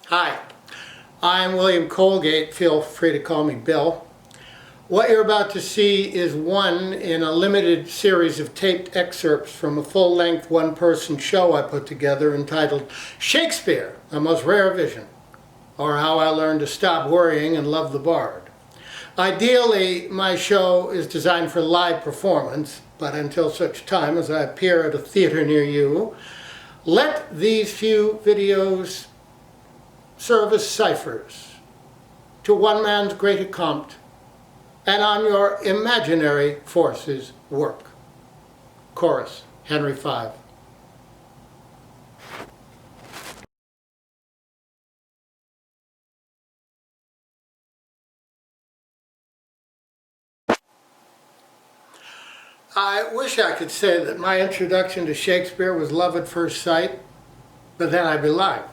Hi, I'm William Colgate. Feel free to call me Bill. What you're about to see is one in a limited series of taped excerpts from a full-length one-person show I put together entitled Shakespeare, A Most Rare Vision, or How I Learned to Stop Worrying and Love the Bard. Ideally, my show is designed for live performance, but until such time as I appear at a theater near you, let these few videos serve as ciphers to one man's great account and on your imaginary forces work. Chorus, Henry V. I wish I could say that my introduction to Shakespeare was love at first sight, but then I'd be lying.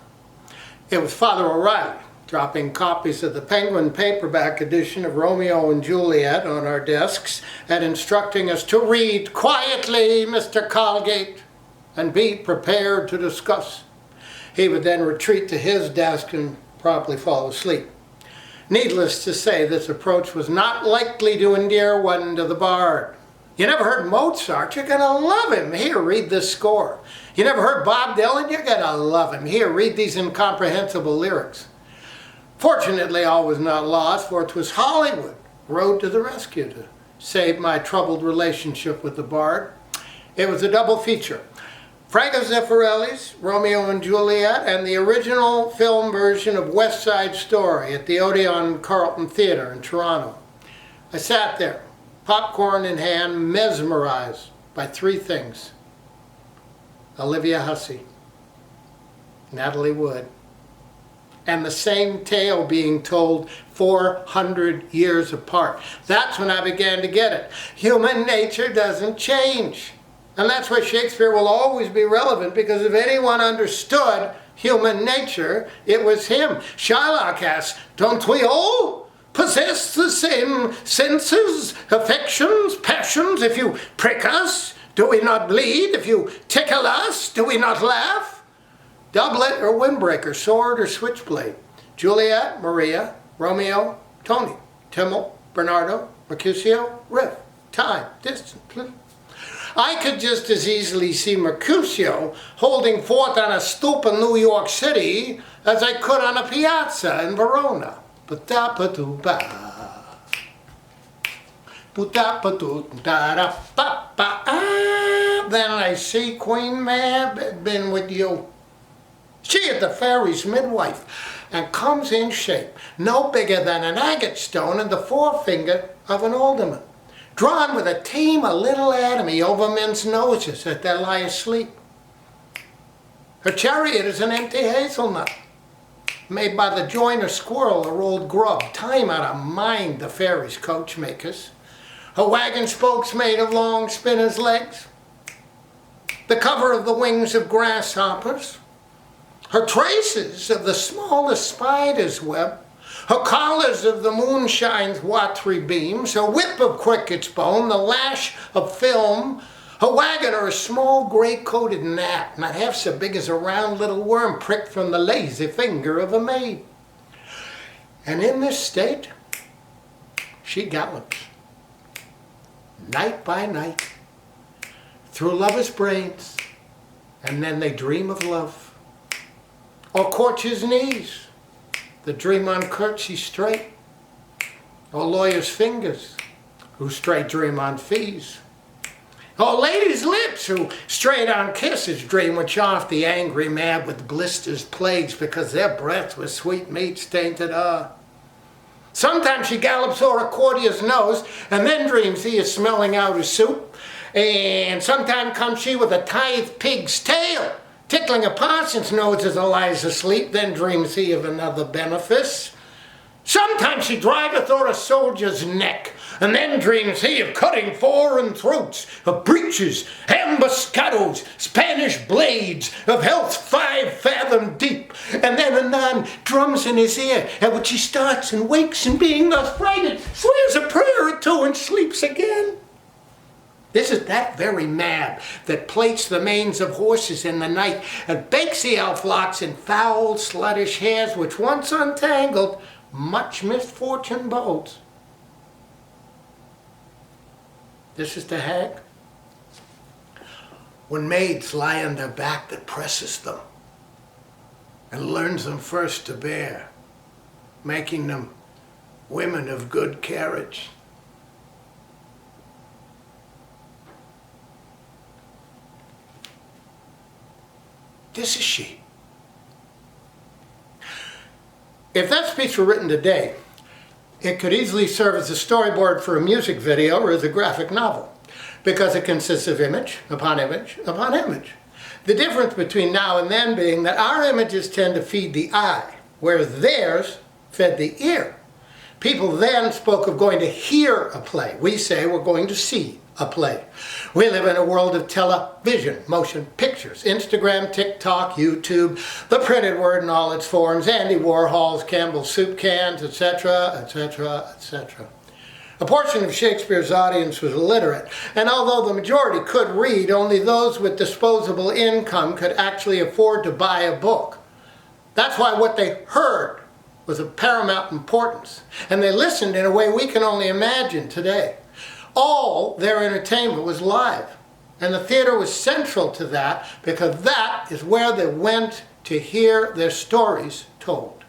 It was Father O'Reilly dropping copies of the Penguin paperback edition of Romeo and Juliet on our desks and instructing us to read quietly, Mr. Colgate, and be prepared to discuss. He would then retreat to his desk and probably fall asleep. Needless to say, this approach was not likely to endear one to the bard. You never heard Mozart? You're gonna love him. Here, read this score. You never heard Bob Dylan? You're gonna love him. Here, read these incomprehensible lyrics. Fortunately, all was not lost, for it was Hollywood rode to the rescue to save my troubled relationship with the bard. It was a double feature. Franco Zeffirelli's Romeo and Juliet and the original film version of West Side Story at the Odeon Carlton Theatre in Toronto. I sat there, popcorn in hand, mesmerized by three things: Olivia Hussey, Natalie Wood, and the same tale being told 400 years apart. That's when I began to get it. Human nature doesn't change. And that's why Shakespeare will always be relevant, because if anyone understood human nature, it was him. Shylock asks, don't we all possess the same senses, affections, passions? If you prick us, do we not bleed? If you tickle us, do we not laugh? Doublet or windbreaker, sword or switchblade. Juliet, Maria, Romeo, Tony, Timmel, Bernardo, Mercutio, riff, time, distance. I could just as easily see Mercutio holding forth on a stoop in New York City as I could on a piazza in Verona. Then I see Queen Mab had been with you. She at the fairy's midwife, and comes in shape no bigger than an agate stone and the forefinger of an alderman, drawn with a team of little atomy over men's noses as they lie asleep. Her chariot is an empty hazelnut, made by the joiner squirrel or old grub. Time out of mind, the fairy's coachmakers. Her wagon spokes made of long spinner's legs, the cover of the wings of grasshoppers, her traces of the smallest spider's web, her collars of the moonshine's watery beams, her whip of cricket's bone, the lash of film, her wagon or a small gray-coated gnat, not half so big as a round little worm pricked from the lazy finger of a maid. And in this state, she gallops, night by night, through lovers' brains, and then they dream of love. Or courtiers' knees, that dream on curtsy straight. Or lawyers' fingers, who straight dream on fees. Or ladies' lips, who straight on kisses dream when chaff the angry mad with blisters, plagues, because their breath was sweet meats tainted. Sometimes she gallops o'er a courtier's nose, and then dreams he is smelling out his soup. And sometimes comes she with a tithe pig's tail, tickling a parson's nose as he lies asleep, then dreams he of another benefice. Sometimes she driveth o'er a soldier's neck, and then dreams he of cutting foreign throats, of breaches, ambuscados, Spanish blades, of health 5 fathom deep, and then anon drums in his ear, at which he starts and wakes, and being thus frighted, swears a prayer or two and sleeps again. This is that very man that plaits the manes of horses in the night and bakes the elf locks in foul, sluttish hairs, which once untangled, much misfortune bodes. This is the hag. When maids lie on their back that presses them and learns them first to bear, making them women of good carriage. This is she. If that speech were written today, it could easily serve as a storyboard for a music video or as a graphic novel, because it consists of image upon image upon image. The difference between now and then being that our images tend to feed the eye, whereas theirs fed the ear. People then spoke of going to hear a play. We say we're going to see a play. We live in a world of television, motion pictures, Instagram, TikTok, YouTube, the printed word in all its forms, Andy Warhol's, Campbell's soup cans, etc., etc., etc. A portion of Shakespeare's audience was illiterate, and although the majority could read, only those with disposable income could actually afford to buy a book. That's why what they heard was of paramount importance, and they listened in a way we can only imagine today. All their entertainment was live, and the theater was central to that because that is where they went to hear their stories told.